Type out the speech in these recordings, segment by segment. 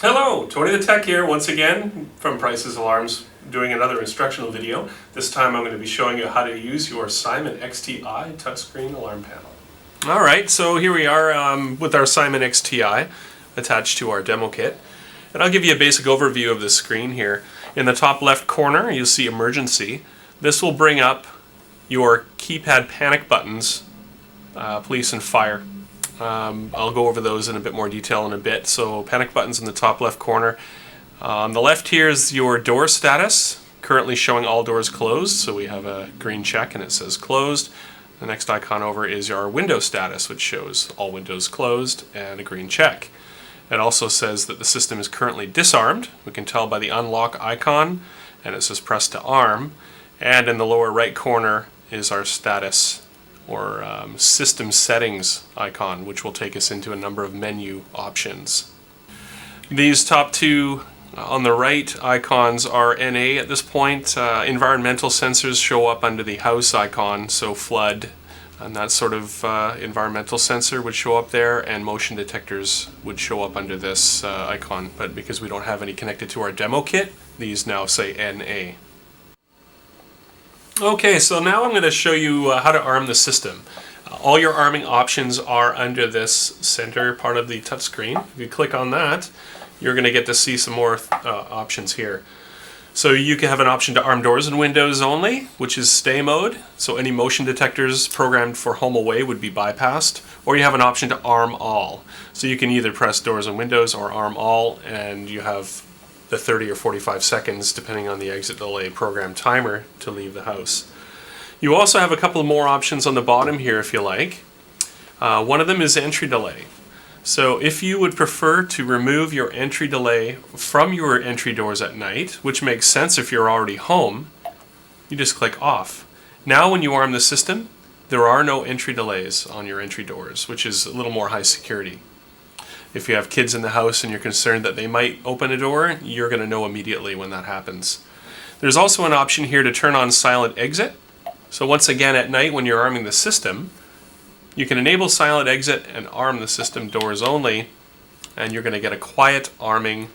Hello, Tony the Tech here once again from Price's Alarms, doing another instructional video. This time I'm going to be showing you how to use your Simon XTi touchscreen alarm panel. Alright, so here we are with our Simon XTi attached to our demo kit. And I'll give you a basic overview of the screen here. In the top left corner you'll see emergency. This will bring up your keypad panic buttons, police and fire. I'll go over those in a bit more detail in a bit. So panic buttons in the top left corner. On the left here is your door status, currently showing all doors closed, so we have a green check and it says closed. The next icon over is our window status, which shows all windows closed and a green check. It also says that the system is currently disarmed. We can tell by the unlock icon, and it says press to arm. And in the lower right corner is our status or system settings icon, which will take us into a number of menu options. These top two on the right icons are NA at this point. Environmental sensors show up under the house icon, so flood and that sort of environmental sensor would show up there, and motion detectors would show up under this icon, but because we don't have any connected to our demo kit, these now say NA. Okay, so now I'm going to show you how to arm the system. All your arming options are under this center part of the touchscreen. If you click on that, you're going to get to see some more options here. So you can have an option to arm doors and windows only, which is stay mode. So any motion detectors programmed for home away would be bypassed. Or you have an option to arm all. So you can either press doors and windows or arm all, and you have the 30 or 45 seconds, depending on the exit delay program timer, to leave the house. You also have a couple more options on the bottom here if you like. One of them is entry delay. So if you would prefer to remove your entry delay from your entry doors at night, which makes sense if you're already home, you just click off. Now when you arm the system, there are no entry delays on your entry doors, which is a little more high security. If you have kids in the house and you're concerned that they might open a door, you're going to know immediately when that happens. There's also an option here to turn on silent exit. So once again at night when you're arming the system, you can enable silent exit and arm the system doors only, and you're going to get a quiet arming.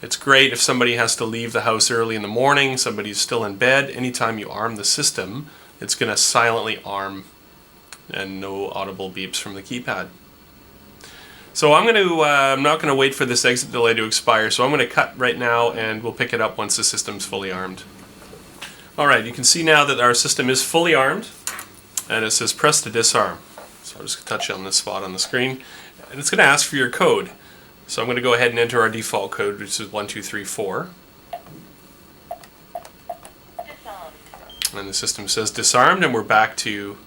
It's great if somebody has to leave the house early in the morning, somebody's still in bed. Anytime you arm the system, it's going to silently arm and no audible beeps from the keypad. So I'm not going to wait for this exit delay to expire, so I'm going to cut right now and we'll pick it up once the system's fully armed. Alright, you can see now that our system is fully armed, and it says press to disarm. So I'll just touch on this spot on the screen, and it's going to ask for your code. So I'm going to go ahead and enter our default code, which is 1234. And the system says disarmed, and we're back to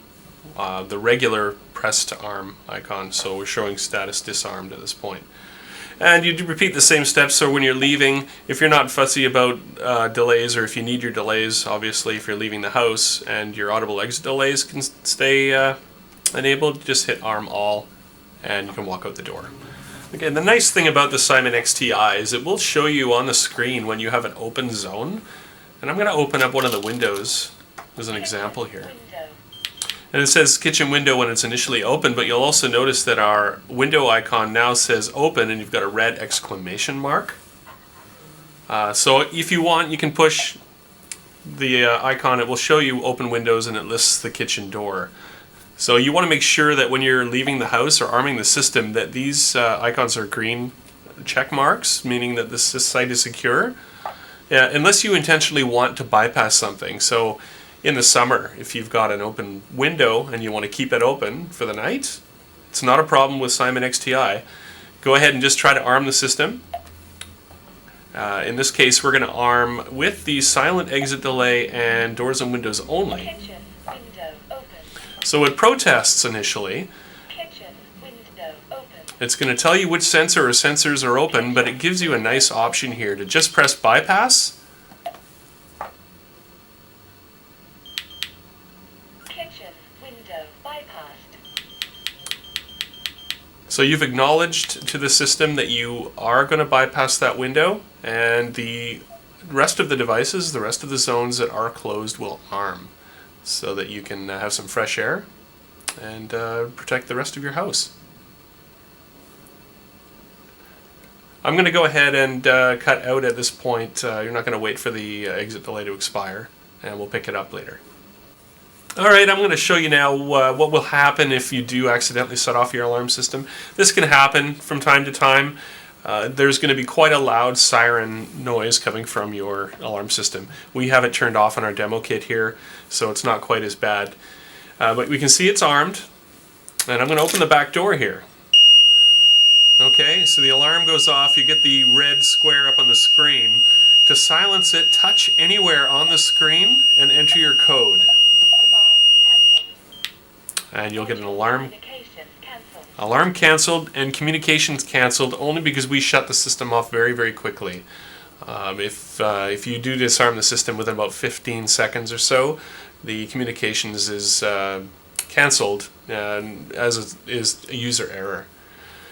the regular press to arm icon, so we're showing status disarmed at this point. And you repeat the same steps, so when you're leaving, if you're not fussy about delays, or if you need your delays, obviously if you're leaving the house and your audible exit delays can stay enabled, just hit arm all and you can walk out the door. Again, the nice thing about the Simon XTi is it will show you on the screen when you have an open zone. And I'm going to open up one of the windows as an example here. And it says kitchen window when it's initially open, but you'll also notice that our window icon now says open and you've got a red exclamation mark. So if you want, you can push the icon, it will show you open windows and it lists the kitchen door. So you want to make sure that when you're leaving the house or arming the system that these icons are green check marks, meaning that this site is secure, unless you intentionally want to bypass something. So in the summer, if you've got an open window and you want to keep it open for the night, it's not a problem with Simon XTi. Go ahead and just try to arm the system. In this case, we're going to arm with the silent exit delay and doors and windows only. So it protests initially. It's going to tell you which sensor or sensors are open, but it gives you a nice option here to just press bypass. So you've acknowledged to the system that you are going to bypass that window, and the rest of the devices, the rest of the zones that are closed will arm, so that you can have some fresh air and protect the rest of your house. I'm going to go ahead and cut out at this point. You're not going to wait for the exit delay to expire, and we'll pick it up later. Alright, I'm going to show you now what will happen if you do accidentally set off your alarm system. This can happen from time to time. There's going to be quite a loud siren noise coming from your alarm system. We have it turned off on our demo kit here, so it's not quite as bad. But we can see it's armed, and I'm going to open the back door here. Okay, so the alarm goes off, you get the red square up on the screen. To silence it, touch anywhere on the screen and enter your code. And you'll get an alarm canceled and communications canceled only because we shut the system off very, very quickly. If you do disarm the system within about 15 seconds or so, the communications is canceled, as is a user error.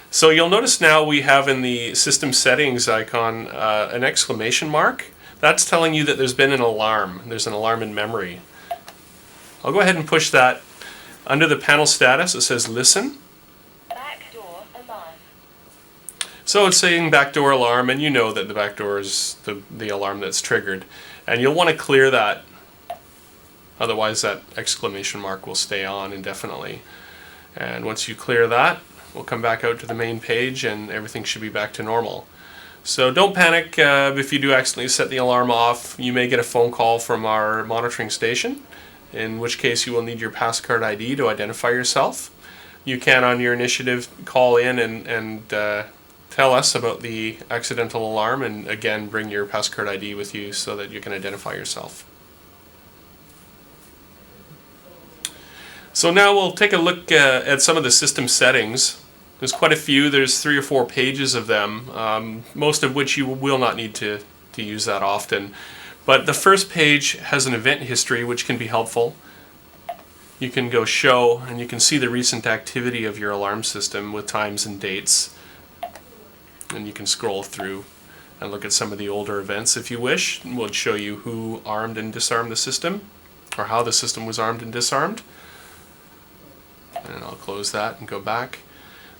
So you'll notice now we have in the system settings icon an exclamation mark. That's telling you that there's been an alarm. There's an alarm in memory. I'll go ahead and push that. Under the panel status, it says listen. Backdoor alarm. So it's saying backdoor alarm, and you know that the backdoor is the alarm that's triggered. And you'll want to clear that. Otherwise that exclamation mark will stay on indefinitely. And once you clear that, we'll come back out to the main page and everything should be back to normal. So don't panic if you do accidentally set the alarm off. You may get a phone call from our monitoring station, in which case you will need your passcard ID to identify yourself. You can, on your initiative, call in and tell us about the accidental alarm, and again bring your passcard ID with you so that you can identify yourself. So now we'll take a look at some of the system settings. There's quite a few. There's 3 or 4 pages of them, most of which you will not need to use that often. But the first page has an event history, which can be helpful. You can go show, and you can see the recent activity of your alarm system with times and dates. And you can scroll through and look at some of the older events if you wish. We'll show you who armed and disarmed the system, or how the system was armed and disarmed. And I'll close that and go back.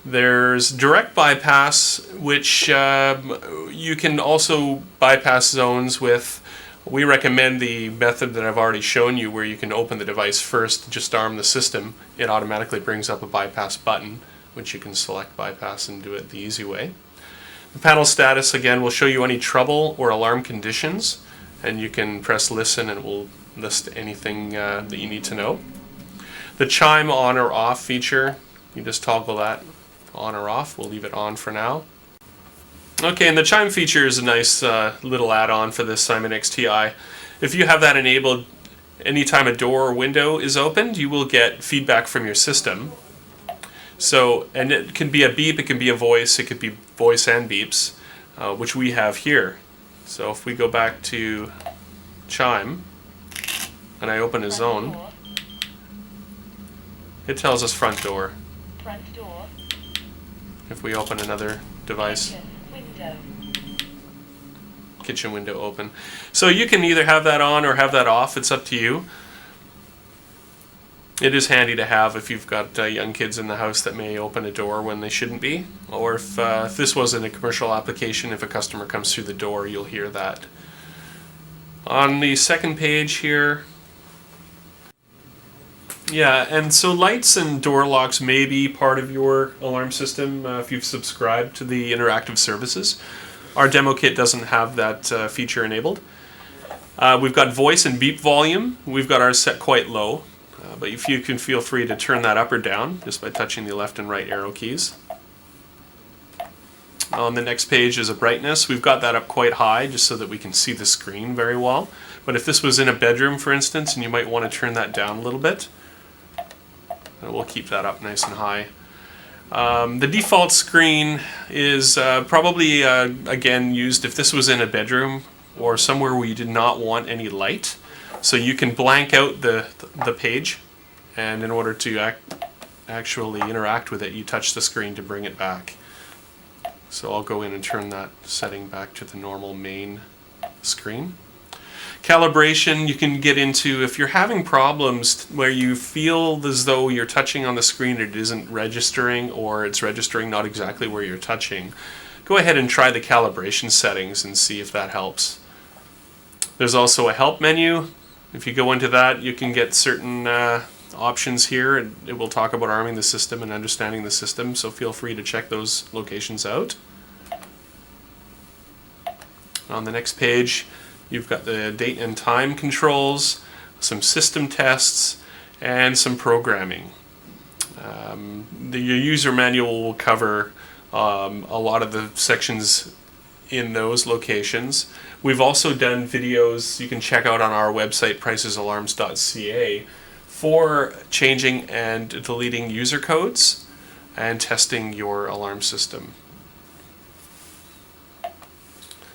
There's direct bypass, which you can also bypass zones with. We recommend the method that I've already shown you, where you can open the device first, just arm the system. It automatically brings up a bypass button, which you can select bypass and do it the easy way. The panel status, again, will show you any trouble or alarm conditions, and you can press listen and it will list anything that you need to know. The chime on or off feature, you just toggle that on or off. We'll leave it on for now. Okay, and the chime feature is a nice little add-on for this Simon XTi. If you have that enabled, anytime a door or window is opened, you will get feedback from your system. So, and it can be a beep, it can be a voice, it could be voice and beeps, which we have here. So if we go back to chime, and I open a zone, it tells us front door. Front door. If we open another device, kitchen window open. So you can either have that on or have that off. It's up to you. It is handy to have if you've got young kids in the house that may open a door when they shouldn't be, or if this wasn't a commercial application, if a customer comes through the door, you'll hear that. On the second page here, yeah, and so lights and door locks may be part of your alarm system if you've subscribed to the interactive services. Our demo kit doesn't have that feature enabled. We've got voice and beep volume. We've got ours set quite low, but if you can feel free to turn that up or down just by touching the left and right arrow keys. On the next page is a brightness. We've got that up quite high just so that we can see the screen very well. But if this was in a bedroom, for instance, and you might want to turn that down a little bit, we'll keep that up nice and high. The default screen is probably, again, used if this was in a bedroom or somewhere where you did not want any light. So you can blank out the page, and in order to actually interact with it, you touch the screen to bring it back. So I'll go in and turn that setting back to the normal main screen. Calibration, you can get into if you're having problems where you feel as though you're touching on the screen, it isn't registering, or it's registering not exactly where you're touching. go ahead and try the calibration settings and see if that helps. There's also a help menu. If you go into that, you can get certain options here, and it will talk about arming the system and understanding the system, so feel free to check those locations out. On the next page, you've got the date and time controls, some system tests, and some programming. Your user manual will cover a lot of the sections in those locations. We've also done videos you can check out on our website, pricesalarms.ca, for changing and deleting user codes and testing your alarm system.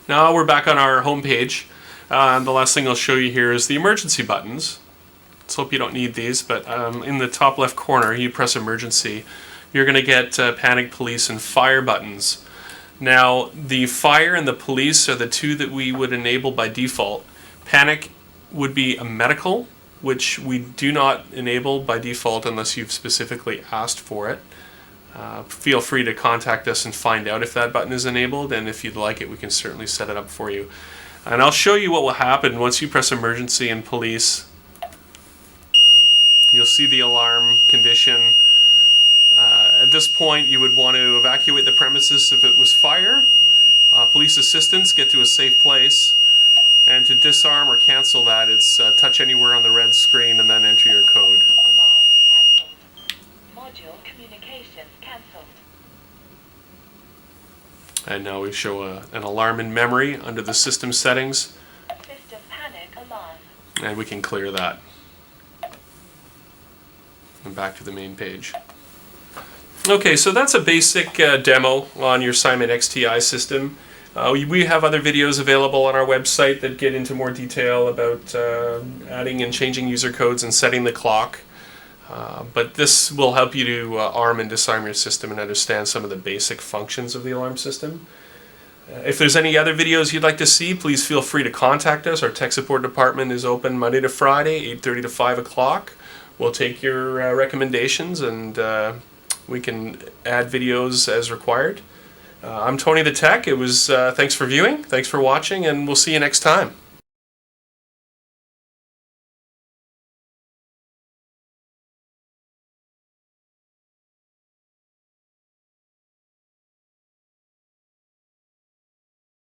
Now we're back on our home page. The last thing I'll show you here is the emergency buttons. Let's hope you don't need these, but in the top left corner, you press emergency. You're going to get panic, police, and fire buttons. Now, the fire and the police are the two that we would enable by default. Panic would be a medical, which we do not enable by default unless you've specifically asked for it. Feel free to contact us and find out if that button is enabled, and if you'd like it, we can certainly set it up for you. And I'll show you what will happen once you press emergency and police. You'll see the alarm condition. At this point, you would want to evacuate the premises if it was fire. Police assistance, get to a safe place. And to disarm or cancel that, it's touch anywhere on the red screen and then enter your code. Alarm cancelled. Module communication cancelled. And now we show an alarm in memory under the system settings, System panic alarm. and we can clear that. And back to the main page. Okay, so that's a basic demo on your Simon XTi system. We have other videos available on our website that get into more detail about adding and changing user codes and setting the clock. But this will help you to arm and disarm your system and understand some of the basic functions of the alarm system. If there's any other videos you'd like to see, please feel free to contact us. Our tech support department is open Monday to Friday, 8:30 to 5 o'clock. We'll take your recommendations, and we can add videos as required. I'm Tony the Tech. It was thanks for viewing, thanks for watching, and we'll see you next time.